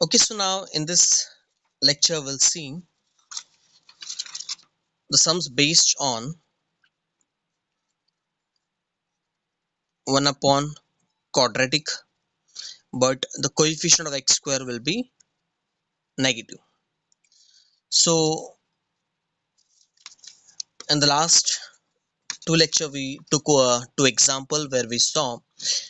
Okay, so now in this lecture we'll see the sums based on 1 upon quadratic, but the coefficient of x square will be negative. So in the last two lecture we took two example where we saw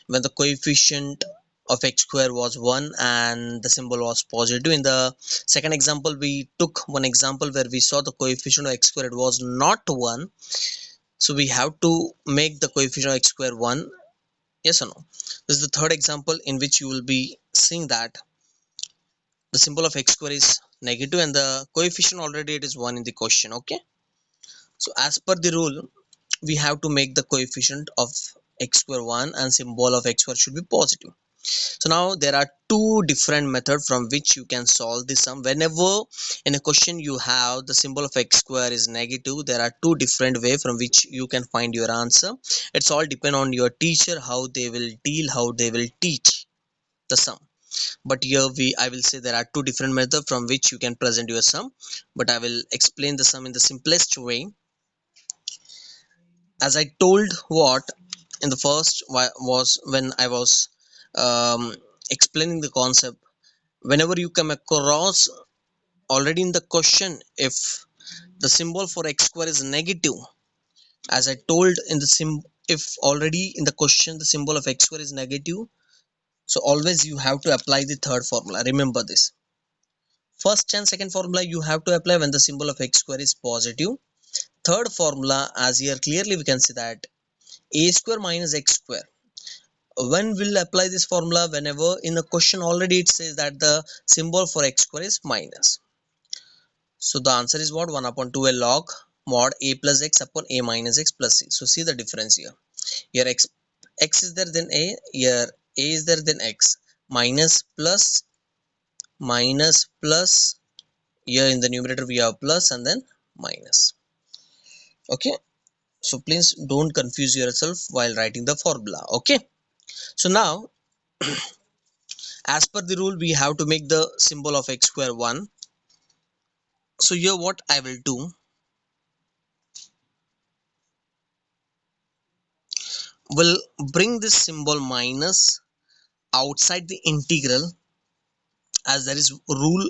when the coefficient of x square was 1 and the symbol was positive. In the second example we took one example where we saw the coefficient of x square was not 1, so we have to make the coefficient of x square 1. Yes or no? This is the third example in which you will be seeing that the symbol of x square is negative and the coefficient already it is 1 in the question. Okay, so as per the rule we have to make the coefficient of x square 1 and symbol of x square should be positive. So now there are two different methods from which you can solve this sum. Whenever in a question you have the symbol of x square is negative, there are two different ways from which you can find your answer. It's all depend on your teacher, how they will deal, how they will teach the sum. But here I will say there are two different methods from which you can present your sum, but I will explain the sum in the simplest way. As I told what in the first was when I was um, explaining the concept, whenever you come across already in the question if the symbol for x square is negative, as I told in the if already in the question the symbol of x square is negative, so always you have to apply the third formula. Remember this. First and second formula you have to apply when the symbol of x square is positive. Third formula, as here clearly we can see that a square minus x square. When we'll apply this formula? Whenever in the question already it says that the symbol for x square is minus. So the answer is what? 1 upon 2 a log mod a plus x upon a minus x plus c. So see the difference here. Here x is there then a, here a is there then x, minus plus minus plus, here in the numerator we have plus and then minus. Okay, so please don't confuse yourself while writing the formula. Okay, so now as per the rule we have to make the symbol of x square 1. So here what I will do, will bring this symbol minus outside the integral. As there is rule,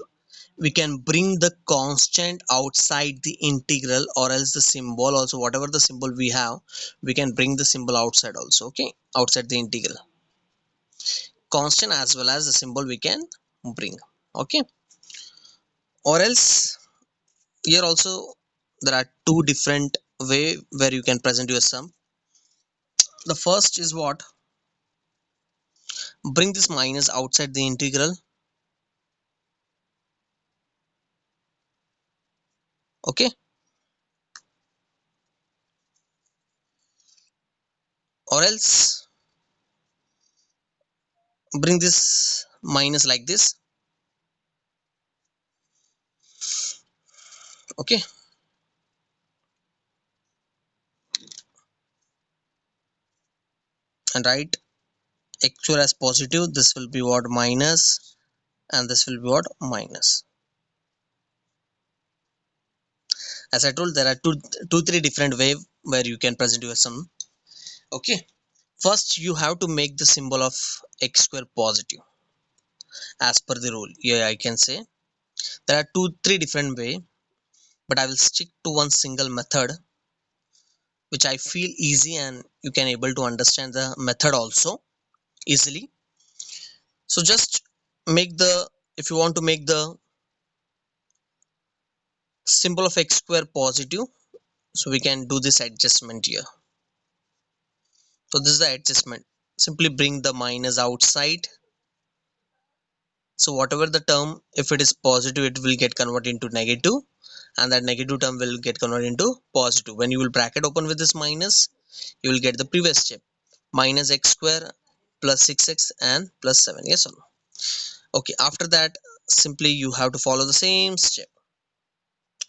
we can bring the constant outside the integral, or else the symbol also, whatever the symbol we have, we can bring the symbol outside also. Okay, outside the integral, constant as well as the symbol we can bring. Okay, or else here also there are two different way where you can present your sum. The first is what? Bring this minus outside the integral. Okay, or else bring this minus like this. Okay, and write actual as positive. This will be what? Minus, and this will be what? Minus. As I told, there are three different way where you can present your sum. Okay, first you have to make the symbol of x square positive as per the rule. Here I can say there are three different way, but I will stick to one single method which I feel easy and you can able to understand the method also easily. So just make the, if you want to make the symbol of x square positive, so we can do this adjustment here. So this is the adjustment. Simply bring the minus outside. So whatever the term, if it is positive, it will get converted into negative, and that negative term will get converted into positive. When you will bracket open with this minus, you will get the previous step, minus x square plus 6x and plus 7. Yes or no? Okay, after that simply you have to follow the same step,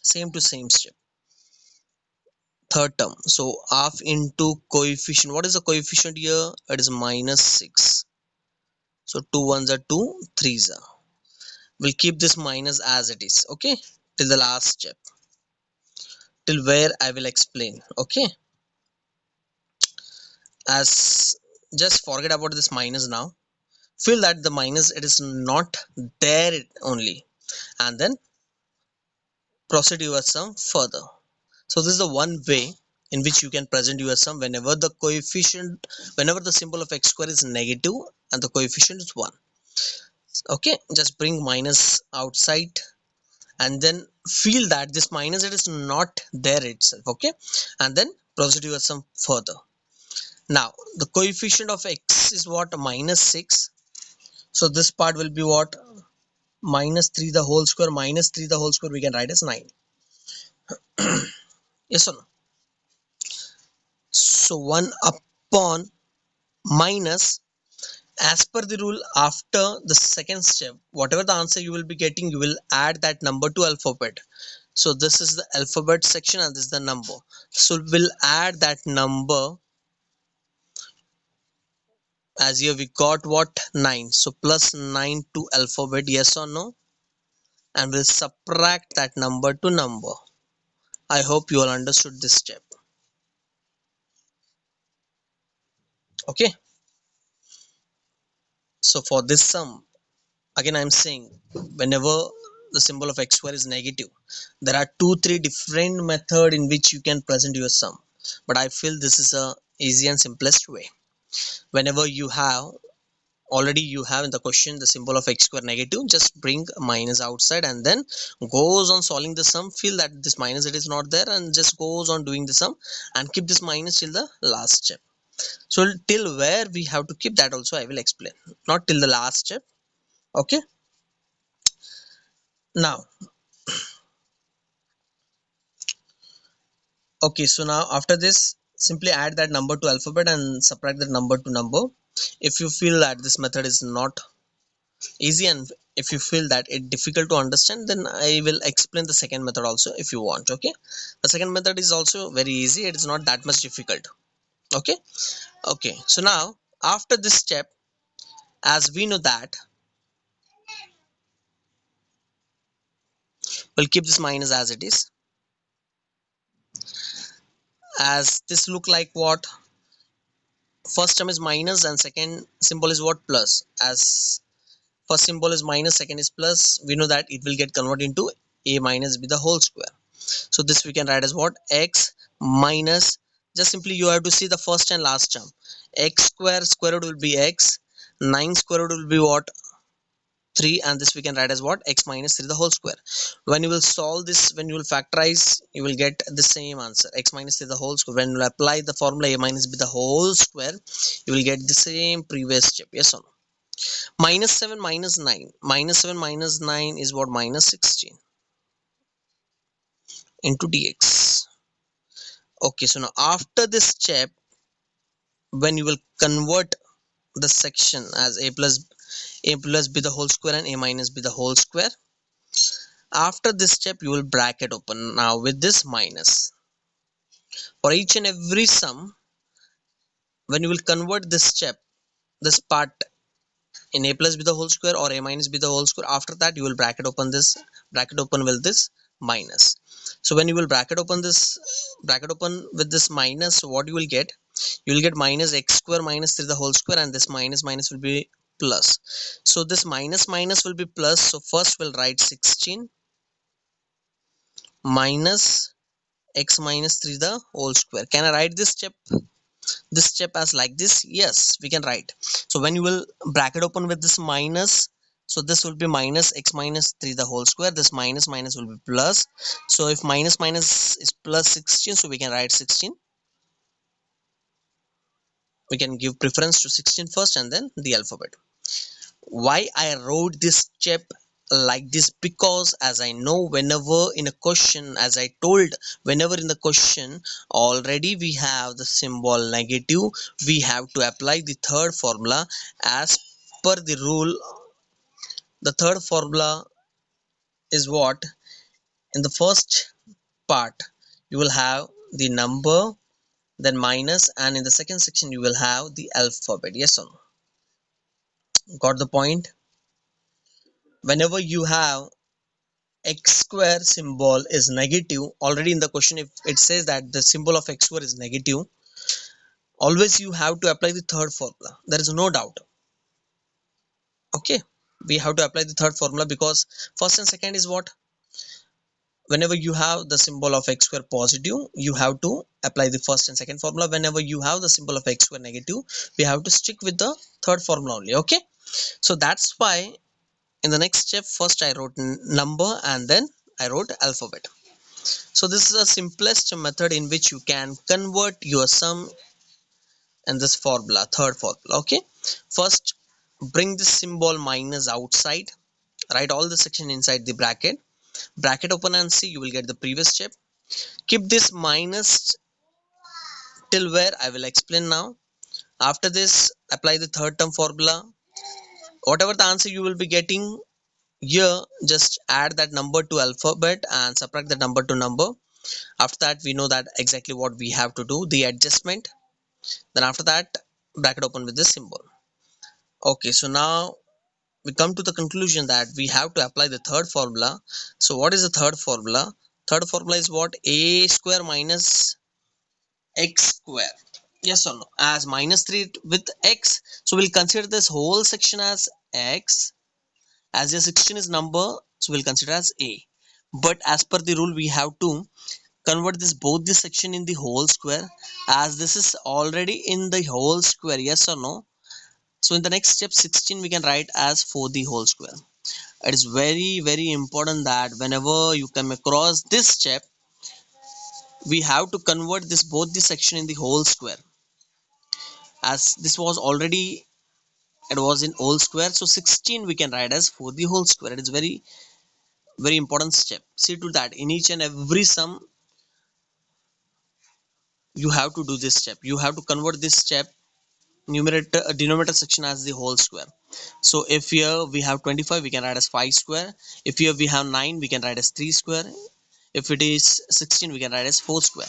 same to same step. Third term, so half into coefficient. What is the coefficient here? It is minus 6. So 2 ones are 2, 3s are. we'll keep this minus as it is. Okay, till the last step, till where I will explain. Okay, as just forget about this minus now, feel that the minus it is not there only, and then proceed your sum further. So this is the one way in which you can present your sum whenever the coefficient, whenever the symbol of x square is negative and the coefficient is 1. Okay, just bring minus outside and then feel that this minus it is not there itself. Okay, and then proceed your sum further. Now the coefficient of x is what? Minus 6. So this part will be what? Minus 3 the whole square. Minus 3 the whole square we can write as 9. Yes or no? So 1 upon minus, as per the rule, after the second step, whatever the answer you will be getting, you will add that number to alphabet. So this is the alphabet section and this is the number. So we'll add that number. As here we got what? 9. So plus 9 to alphabet, yes or no? And we'll subtract that number to number. I hope you all understood this step. Okay. So for this sum, again I'm saying, whenever the symbol of x square is negative, there are 2-3 different method in which you can present your sum, but I feel this is a easy and simplest way. Whenever you have already you have in the question the symbol of x square negative, just bring minus outside and then goes on solving the sum. Feel that this minus it is not there and just goes on doing the sum and keep this minus till the last step. So till where we have to keep that also I will explain, not till the last step. Okay, now okay, so now after this, simply add that number to alphabet and subtract that number to number. If you feel that this method is not easy and if you feel that it difficult to understand, then I will explain the second method also if you want. Okay, the second method is also very easy. It is not that much difficult. Okay, okay. So now after this step, as we know that, we'll keep this minus as it is. As this look like what? First term is minus and second symbol is what? Plus. As first symbol is minus, second is plus, we know that it will get converted into a minus b the whole square. So this we can write as what? X minus, just simply you have to see the first and last term. X square root will be x, 9 square root will be what? 3, and this we can write as what? X minus 3 the whole square. When you will solve this, when you will factorize, you will get the same answer, x minus 3 the whole square. When you will apply the formula a minus b the whole square, you will get the same previous step. Yes or no? Minus 7 minus 9. Minus 7 minus 9 is what? Minus 16 into dx. Okay, so now after this step, when you will convert the section as a plus b the whole square and a minus b the whole square, after this step you will bracket open now with this minus. For each and every sum, when you will convert this step, this part in a plus b the whole square or a minus b the whole square, after that you will bracket open this, bracket open with this minus. So when you will bracket open this, bracket open with this minus, so what you will get? You will get minus x square minus 3 the whole square, and this minus minus will be plus. So this minus minus will be plus. So first we'll write 16 minus x minus 3 the whole square. Can I write this step as like this? Yes, we can write. So when you will bracket open with this minus, so this will be minus x minus 3 the whole square, this minus minus will be plus. So if minus minus is plus 16, so we can write 16. We can give preference to 16 first and then the alphabet. Why I wrote this step like this? Because as I know, whenever in a question, as I told, whenever in the question already we have the symbol negative, we have to apply the third formula. As per the rule, the third formula is what? In the first part you will have the number, then minus, and in the second section you will have the alphabet. Yes or no? Got the point? whenever you have x square symbol is negative, already in the question if it says that the symbol of x square is negative, always you have to apply the third formula. There is no doubt. Okay, we have to apply the third formula because first and second is what, whenever you have the symbol of x square positive, you have to apply the first and second formula. Whenever you have the symbol of x square negative, we have to stick with the third formula only. Okay, so that's why in the next step first I wrote number and then I wrote alphabet. So this is the simplest method in which you can convert your sum in this formula, third formula. Okay, first bring this symbol minus outside, write all the section inside the bracket, bracket open and see, you will get the previous step. Keep this minus till where I will explain now. After this apply the third term formula. Whatever the answer you will be getting here, just add that number to alphabet and subtract the number to number. After that we know that exactly what we have to do, the adjustment. Then after that bracket open with this symbol. Okay, so now we come to the conclusion that we have to apply the third formula. So what is the third formula? Third formula is what, a square minus x square. Yes or no? As minus 3 with x, so we'll consider this whole section as x. As your 16 is number, so we'll consider as a. But as per the rule we have to convert this both the section in the whole square, as this is already in the whole square. Yes or no? So in the next step 16 we can write as for the whole square. It is very important that whenever you come across this step, we have to convert this both the section in the whole square, as this was already, it was in whole square, so 16 we can write as for the whole square. It is very important step. See to that in each and every sum you have to do this step. You have to convert this step numerator denominator section as the whole square. So if here we have 25, we can write as 5 square. If here we have 9, we can write as 3 square. If it is 16, we can write as 4 square.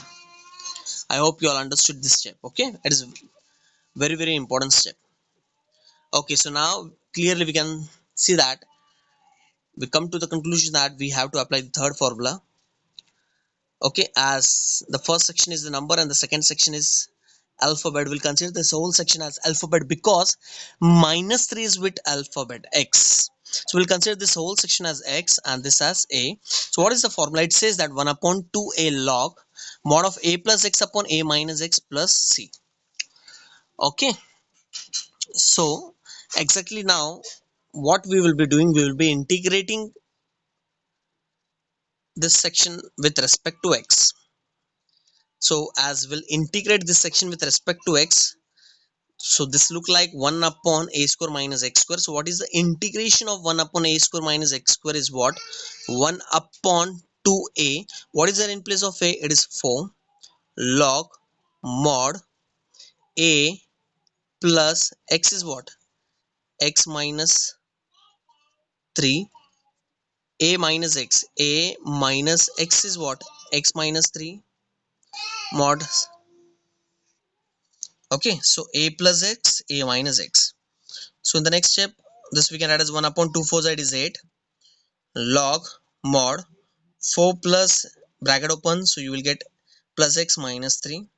I hope you all understood this step. Okay, it is very important step. Okay, so now clearly we can see that we come to the conclusion that we have to apply the third formula. Okay, as the first section is the number and the second section is alphabet, we'll consider this whole section as alphabet because minus 3 is with alphabet x. So we'll consider this whole section as x and this as a. So what is the formula? It says that 1 upon 2a log mod of a plus x upon a minus x plus c. Okay, so exactly now what we will be doing, we will be integrating this section with respect to x. So as we'll integrate this section with respect to x, so this look like 1 upon a square minus x square. So what is the integration of 1 upon a square minus x square is what, 1 upon 2a. What is there in place of a? It is 4 log mod a plus x is what, x minus 3, a minus x, a minus x is what, x minus 3 mod. Okay, so a plus x, a minus x. So in the next step this we can write as 1 upon 2 4 z is 8 log mod 4 plus bracket open, so you will get plus x minus 3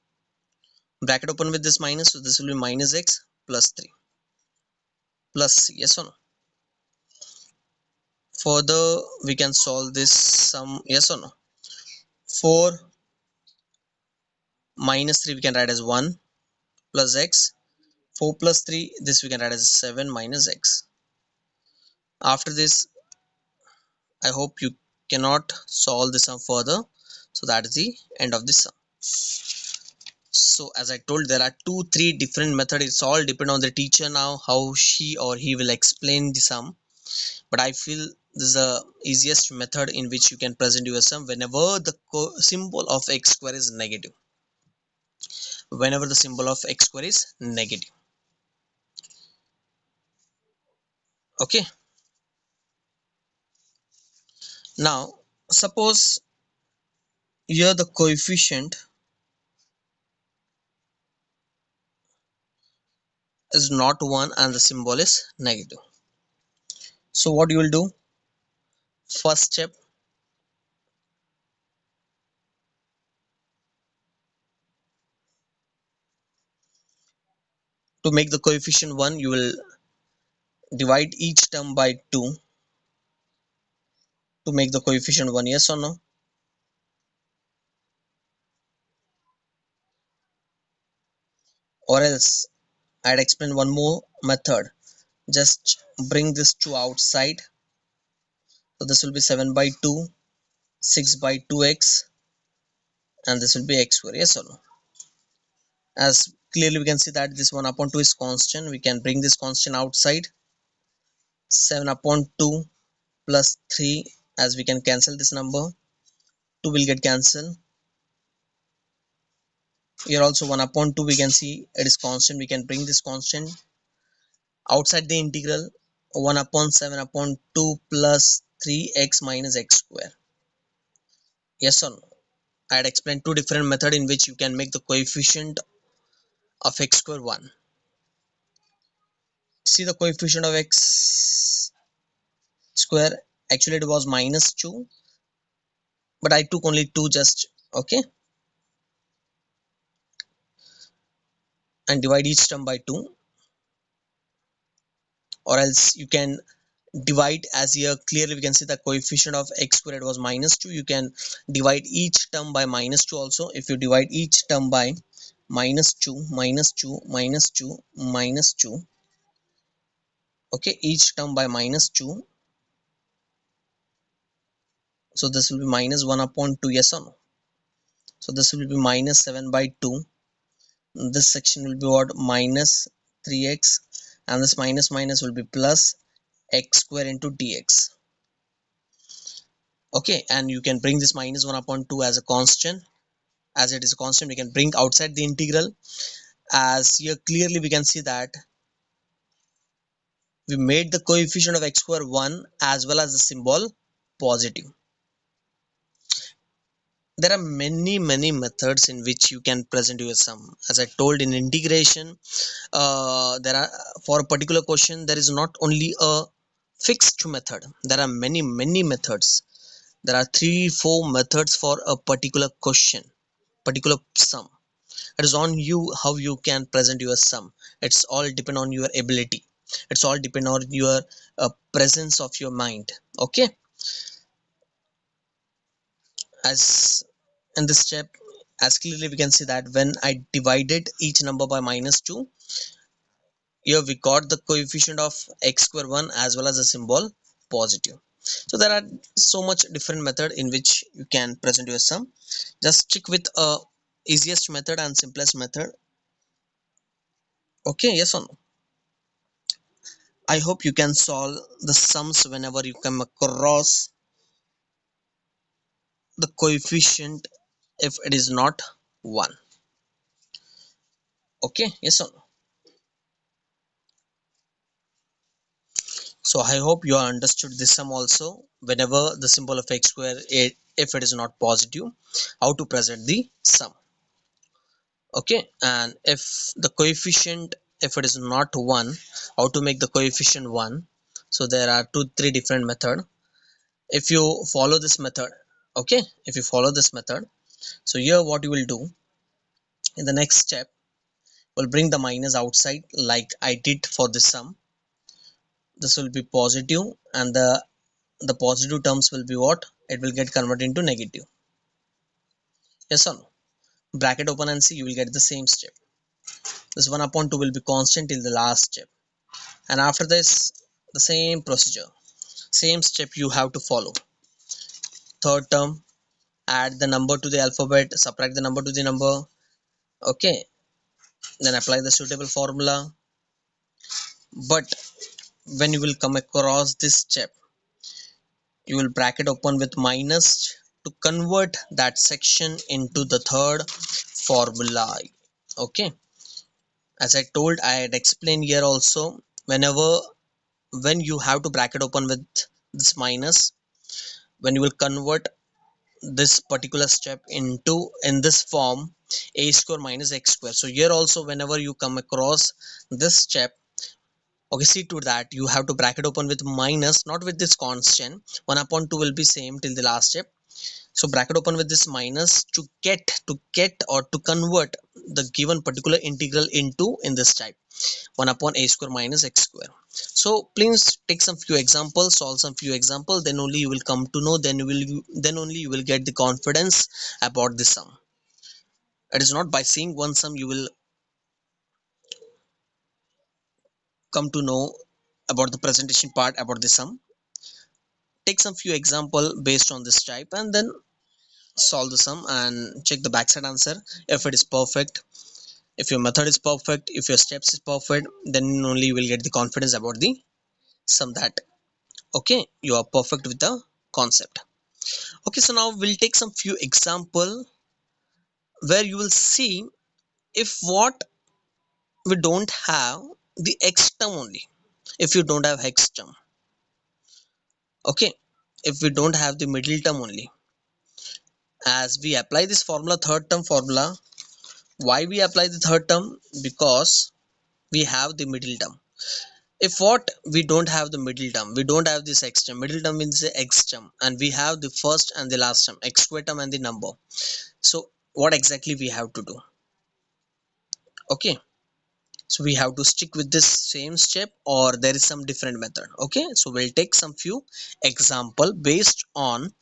bracket open with this minus, so this will be minus x plus 3 plus c. Yes or no? Further we can solve this sum. Yes or no? 4 minus 3 we can write as 1 plus x, 4 plus 3 this we can write as 7 minus x. After this I hope you cannot solve this sum further, so that is the end of this sum. So as I told, there are 2 3 different methods. It's all depend on the teacher now how she or he will explain the sum, but I feel this is the easiest method in which you can present your sum whenever the symbol of x square is negative. Whenever the symbol of x square is negative. Okay, now suppose here the coefficient is not 1 and the symbol is negative. So what you will do, First step, to make the coefficient 1, you will divide each term by 2 to make the coefficient 1. Yes or no? Or else I'd explain one more method. Just bring this 2 outside. So this will be 7 by 2, 6 by 2x, and this will be x square. Yes or no? As clearly we can see that this 1 upon 2 is constant. We can bring this constant outside. 7 upon 2 plus 3, as we can cancel this number. 2 will get cancelled. Here also 1 upon 2 we can see it is constant. We can bring this constant outside the integral. 1 upon 7 upon 2 plus 3x minus x square. Yes or no? I had explained two different methods in which you can make the coefficient of x square 1. See the coefficient of x square, actually it was minus 2, but I took only 2 just, okay, and divide each term by 2. Or else you can divide, as here clearly we can see the coefficient of x squared was minus 2. You can divide each term by minus 2 also. If you divide each term by minus 2, minus 2, minus 2, minus 2, okay, each term by minus 2, so this will be minus 1 upon 2. Yes or no? So this will be minus 7 by 2. This section will be what? Minus 3x, and this minus minus will be plus x square into dx. Okay, and you can bring this minus 1 upon 2 as a constant. As it is a constant, we can bring outside the integral. As here clearly we can see that we made the coefficient of x square 1 as well as the symbol positive. There are many methods in which you can present your sum. As I told, in integration, there are, for a particular question there is not only a fixed method. There are many methods. There are 3 4 methods for a particular question, particular sum. It is on you how you can present your sum. It's all depend on your ability. It's all depend on your presence of your mind. Okay, as in this step, as clearly we can see that when I divided each number by minus 2, here we got the coefficient of x square 1 as well as a symbol positive. So there are so much different method in which you can present your sum. Just stick with easiest method and simplest method. Okay, yes or no? I hope you can solve the sums whenever you come across the coefficient if it is not 1. Okay, yes or no? So I hope you understood this sum also. Whenever the symbol of x square, if it is not positive, how to present the sum. Okay, and if the coefficient, if it is not 1, how to make the coefficient 1. So there are 2 3 different method. If you follow this method, okay, if you follow this method, so here what you will do in the next step, will bring the minus outside like I did for this sum. This will be positive, and the positive terms will be what? It will get converted into negative. Yes or no? Bracket open and see, you will get the same step. This 1 upon 2 will be constant till the last step. And after this, the same procedure, same step you have to follow. Third term, add the number to the alphabet, subtract the number to the number. Okay, then apply the suitable formula. But when you will come across this step, you will bracket open with minus to convert that section into the third formula. Okay, as I told, I had explained here also, when you have to bracket open with this minus, when you will convert this particular step into in this form, a square minus x square. So here also whenever you come across this step, Okay, see to that you have to bracket open with minus, not with this constant. 1 upon 2 will be same till the last step. So bracket open with this minus to get or to convert the given particular integral into in this type 1 upon a square minus x square. So please take some few examples, solve some few examples, then only you will come to know, then only you will get the confidence about the sum. It is not by seeing one sum you will come to know about the presentation part about the sum. Take some few example based on this type and then solve the sum and check the backside answer if it is perfect. If your method is perfect, if your steps is perfect, then only you will get the confidence about the sum that okay, you are perfect with the concept. Okay, so now we'll take some few example where you will see if what we don't have the x term only. If you don't have x term, okay, if we don't have the middle term only, as we apply this formula, third term formula. Why we apply the third term? Because we have the middle term. If what we don't have the middle term, we don't have this x term. Middle term means the x term, and we have the first and the last term, x square term and the number. So what exactly we have to do? Okay, so we have to stick with this same step or there is some different method. Okay, so we'll take some few example based on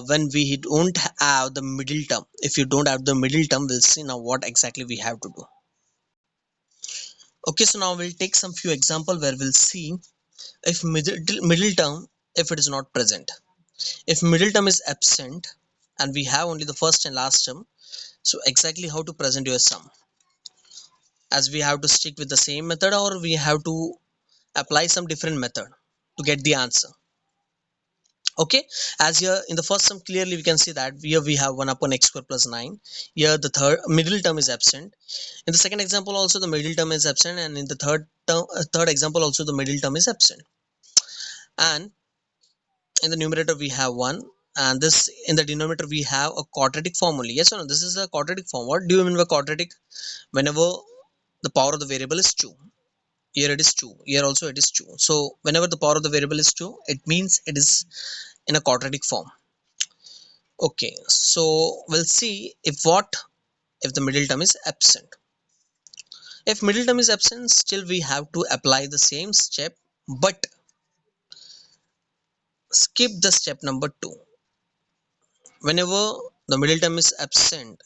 when we don't have the middle term. If you don't have the middle term, we'll see now what exactly we have to do. Okay, so now we'll take some few example where we'll see if middle term, if it is not present, if middle term is absent and we have only the first and last term, so exactly how to present your sum, as we have to stick with the same method or we have to apply some different method to get the answer. Okay, as here in the first sum clearly we can see that here we have 1 upon x square plus 9. Here the third middle term is absent. In the second example also the middle term is absent, and in the third example also the middle term is absent. And in the numerator we have 1, and this in the denominator we have a quadratic form only. Yes or no? This is a quadratic form. What do you mean by quadratic? Whenever the power of the variable is 2, here it is 2, here also it is 2. So whenever the power of the variable is 2, it means it is in a quadratic form. Okay, so we'll see if what if the middle term is absent. If middle term is absent, still we have to apply the same step, but skip the step number 2. Whenever the middle term is absent,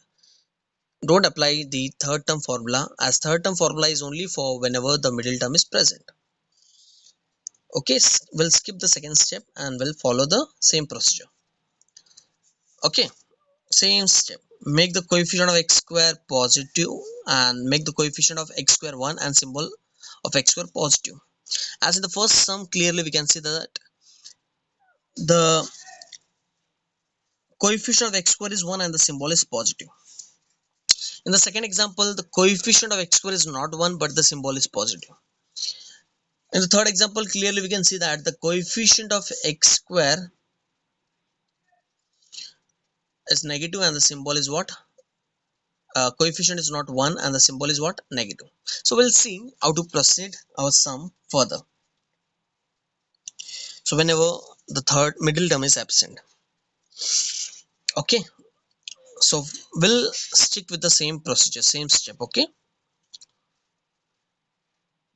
don't apply the third term formula, as third term formula is only for whenever the middle term is present. Okay, we'll skip the second step and we'll follow the same procedure. Okay, same step. Make the coefficient of x square positive and make the coefficient of x square 1 and symbol of x square positive. As in the first sum, clearly we can see that the coefficient of x square is 1 and the symbol is positive. In the second example, the coefficient of x square is not 1 but the symbol is positive. In the third example, clearly we can see that the coefficient of x square is negative and the symbol is what? Coefficient is not 1 and the symbol is what? Negative. So we'll see how to proceed our sum further. So whenever the third middle term is absent. Okay, so we'll stick with the same procedure, same step. Okay,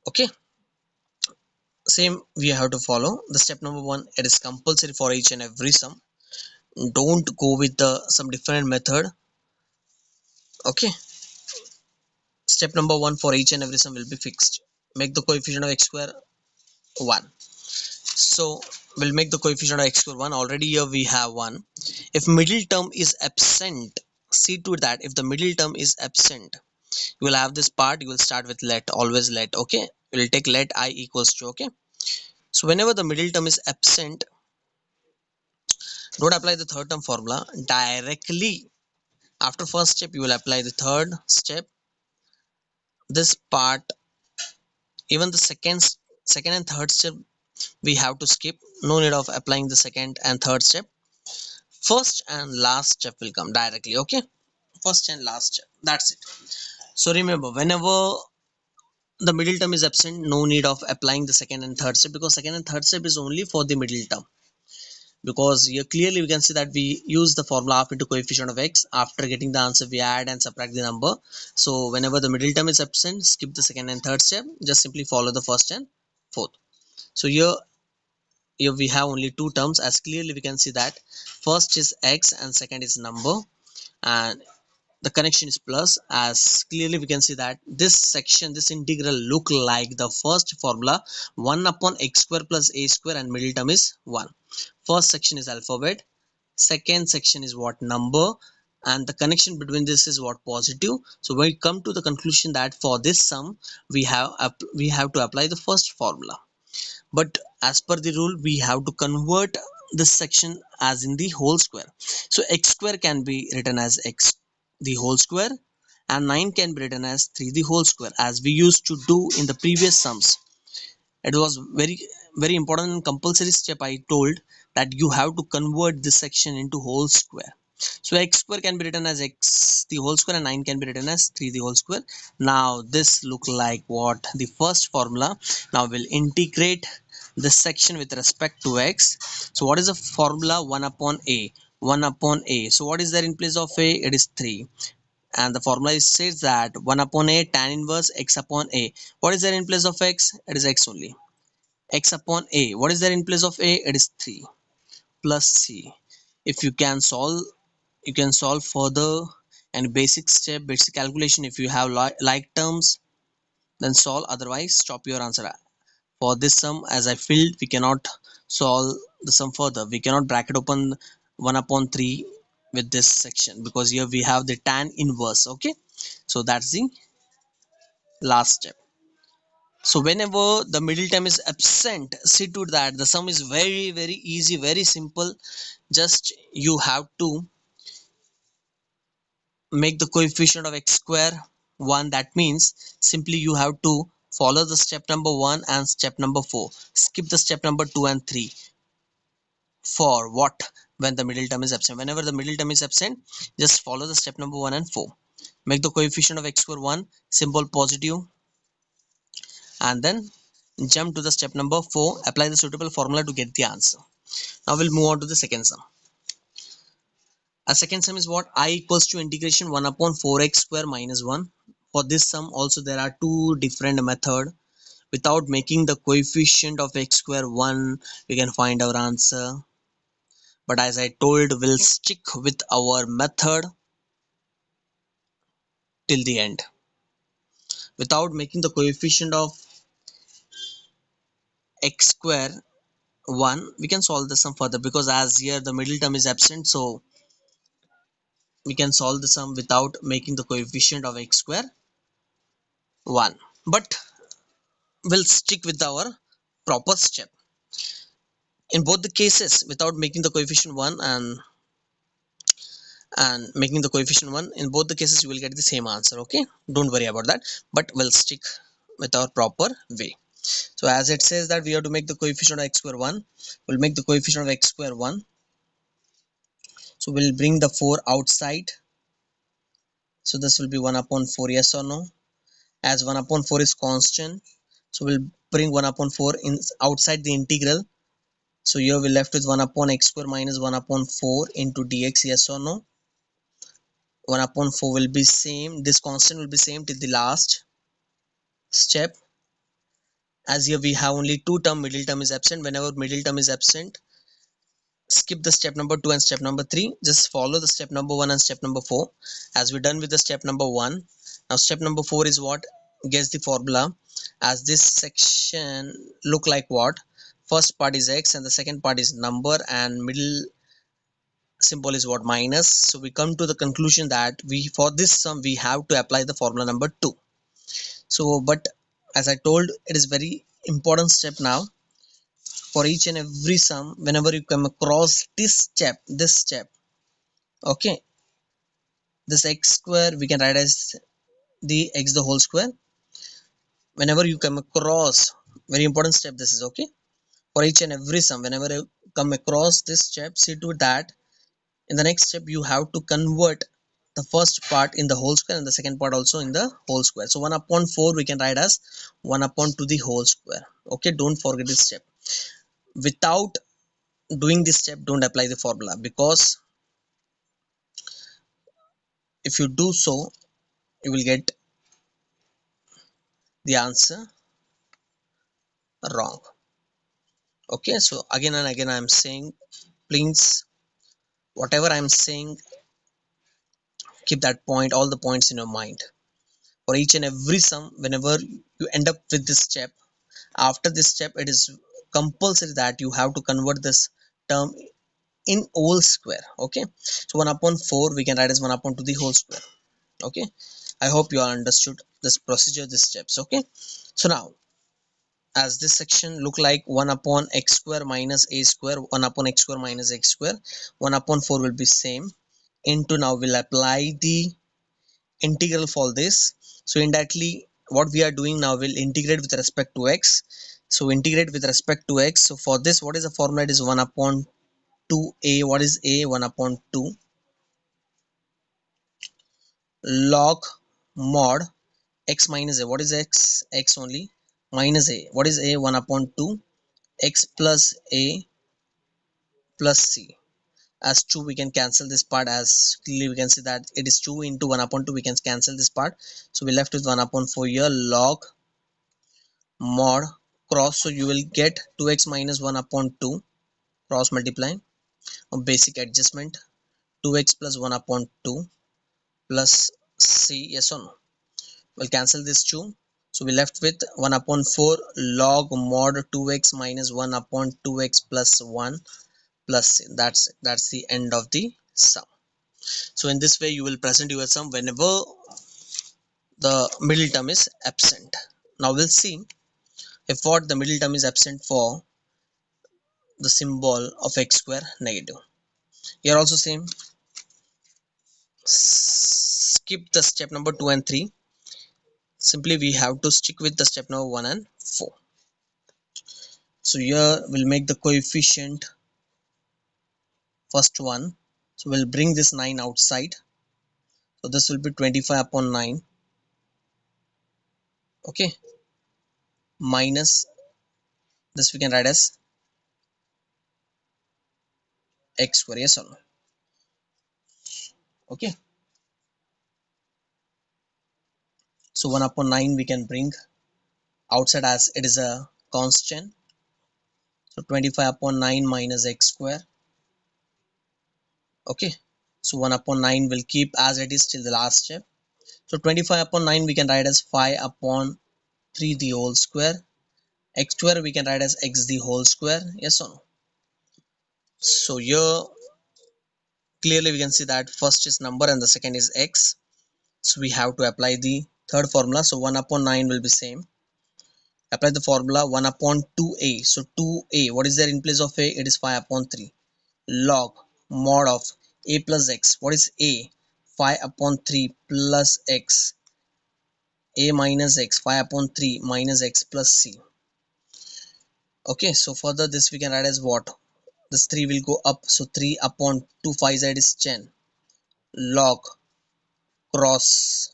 okay, same we have to follow the step number 1. It is compulsory for each and every sum. Don't go with the some different method. Okay, step number 1 for each and every sum will be fixed. Make the coefficient of x square 1. So we'll make the coefficient of x square 1. Already here we have 1. If middle term is absent, see to that if the middle term is absent, you will have this part, you will start with let, always let. Okay, we'll take let I equals to. Okay, so whenever the middle term is absent, don't apply the third term formula directly. After first step you will apply the third step, this part. Even the second and third step we have to skip. No need of applying the second and third step. First and last step will come directly. Okay, first and last step, that's it. So remember, whenever the middle term is absent, no need of applying the second and third step, because second and third step is only for the middle term. Because here clearly we can see that we use the formula half into coefficient of x. After getting the answer, we add and subtract the number. So whenever the middle term is absent, skip the second and third step, just simply follow the first and fourth. So here we have only two terms, as clearly we can see that first is x and second is number, and the connection is plus. As clearly we can see that this integral look like the first formula, 1 upon x square plus a square, and middle term is 1. First section is alphabet, second section is what, number, and the connection between this is what, positive. So we come to the conclusion that for this sum we have to apply the first formula. But as per the rule, we have to convert this section as in the whole square. So x square can be written as x the whole square, and 9 can be written as 3 the whole square, as we used to do in the previous sums. It was very important and compulsory step. I told that you have to convert this section into whole square. So x square can be written as x the whole square, and 9 can be written as 3 the whole square. Now this look like what, the first formula. Now we'll integrate this section with respect to x. So what is the formula? 1 upon a, 1 upon a. So what is there in place of a? It is 3. And the formula says that 1 upon a tan inverse x upon a. What is there in place of x? It is x only. X upon a. What is there in place of a? It is 3 plus c. If you can solve, you can solve further, and basic step, basic calculation. If you have like terms, then solve, otherwise stop your answer. For this sum, as I filled, we cannot solve the sum further. We cannot bracket open 1 upon 3 with this section, because here we have the tan inverse. Okay, so that's the last step. So whenever the middle term is absent, see to that the sum is very easy, very simple. Just you have to make the coefficient of x square 1. That means simply you have to follow the step number 1 and step number 4. Skip the step number 2 and 3. For what? When the middle term is absent. Whenever the middle term is absent, just follow the step number 1 and 4. Make the coefficient of x square 1, symbol positive, and then jump to the step number 4. Apply the suitable formula to get the answer. Now we'll move on to the second sum. A second sum is what? I equals to integration 1 upon 4x square minus 1. For this sum also there are two different methods. Without making the coefficient of x square 1, we can find our answer. But as I told, we'll stick with our method till the end. Without making the coefficient of x square 1, we can solve the sum further, because as here the middle term is absent, so we can solve the sum without making the coefficient of x square 1. But we'll stick with our proper step. In both the cases, without making the coefficient 1 and making the coefficient 1, in both the cases you will get the same answer. Okay, don't worry about that, but we'll stick with our proper way. So as it says that we have to make the coefficient of x square 1, we'll make the coefficient of x square 1. So we'll bring the 4 outside. So this will be 1 upon 4, yes or no? As 1 upon 4 is constant, so we'll bring 1 upon 4 in outside the integral. So here we're left with 1 upon x square minus 1 upon 4 into dx, yes or no? 1 upon 4 will be same, this constant will be same till the last step. As here we have only two term, middle term is absent. Whenever middle term is absent, skip the step number 2 and step number 3. Just follow the step number 1 and step number 4. As we're done with the step number 1, now step number 4 is what? Guess the formula. As this section look like what? First part is x and the second part is number, and middle symbol is what? Minus. So we come to the conclusion that we, for this sum, we have to apply the formula number 2. So but as I told, it is very important step. Now for each and every sum, whenever you come across this step, okay, this x square we can write as the x the whole square. Whenever you come across, very important step this is, okay, for each and every sum, whenever you come across this step, see to that in the next step you have to convert the first part in the whole square and the second part also in the whole square. So 1 upon 4 we can write as 1 upon 2 the whole square. Okay, don't forget this step. Without doing this step, don't apply the formula, because if you do so, you will get the answer wrong. Okay, so again and again I am saying, please, whatever I am saying, keep that point, all the points in your mind. For each and every sum, whenever you end up with this step, after this step it is compulsory that you have to convert this term in whole square. Okay, so 1 upon 4 we can write as 1 upon 2 the whole square. Okay, I hope you all understood this procedure, these steps. Okay, so now, as this section look like 1 upon x square minus a square, 1 upon x square minus x square, 1 upon 4 will be same into, now we'll apply the integral for this. So indirectly what we are doing now, will integrate with respect to x. So integrate with respect to x. So for this, what is the formula? It is 1 upon 2a. What is a? 1 upon 2 log mod x minus a. What is x? X only, minus a. What is a? 1 upon 2 x plus a plus c. As 2 we can cancel this part, as clearly we can see that it is 2 into 1 upon 2, we can cancel this part. So we left with 1 upon 4 here, log mod cross, so you will get 2x minus 1 upon 2, cross multiplying, basic adjustment, 2x plus 1 upon 2 plus c. Yes or no? We'll cancel this 2, so we left with 1 upon 4 log mod 2x minus 1 upon 2x plus 1 plus c. That's the end of the sum. So in this way you will present your sum whenever the middle term is absent. Now we'll see if what the middle term is absent for the symbol of x square negative. Here also same, skip the step number 2 and 3. Simply we have to stick with the step number 1 and 4. So here we'll make the coefficient first one. So we'll bring this 9 outside. So this will be 25 upon 9. Okay, minus this we can write as x square. Yes or no? Okay, so 1 upon 9 we can bring outside as it is a constant. So 25 upon 9 minus x square. Okay, so 1 upon 9 will keep as it is till the last step. So 25 upon 9 we can write as 5 upon 3 the whole square. X square we can write as x the whole square. Yes or no? So here clearly we can see that first is number and the second is x. So we have to apply the third formula. So 1 upon 9 will be same. Apply the formula 1 upon 2a. So 2a, what is there in place of a? It is 5 upon 3 log mod of a plus x. What is a? 5 upon 3 plus x. A minus x, 5 upon 3 minus x plus c. Okay, so further this we can write as what? This 3 will go up, so 3 upon 2, 5 z is 10 log cross.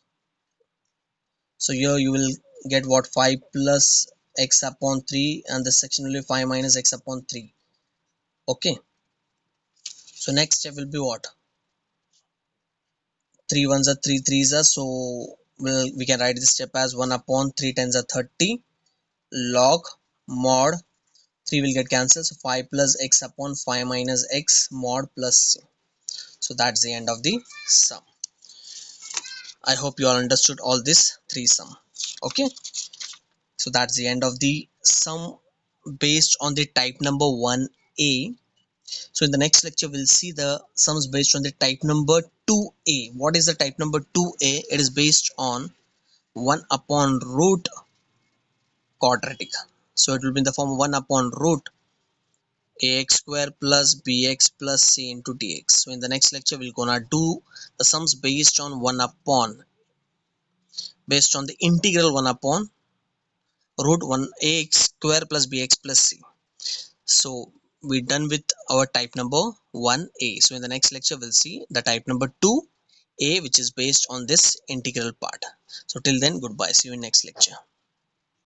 So here you will get what? 5 plus x upon 3, and this section will be 5 minus x upon 3. Okay, so next step will be what? 3 ones are 3 threes are, so we can write this step as 1 upon 3 tens are 30 log mod 3 will get cancelled, so 5 plus x upon 5 minus x mod plus c. So that's the end of the sum. I hope you all understood all this three sum. Okay, so that's the end of the sum based on the type number 1a. So in the next lecture we'll see the sums based on the type number 2a. What is the type number 2a? It is based on 1 upon root quadratic. So it will be in the form of 1 upon root ax square plus bx plus c into dx. So in the next lecture we're gonna do the sums based on 1 upon, based on the integral 1 upon root 1 ax square plus bx plus c. So we're done with our type number 1a. So in the next lecture we'll see the type number 2a. a which is based on this integral part. So till then, goodbye, see you in next lecture.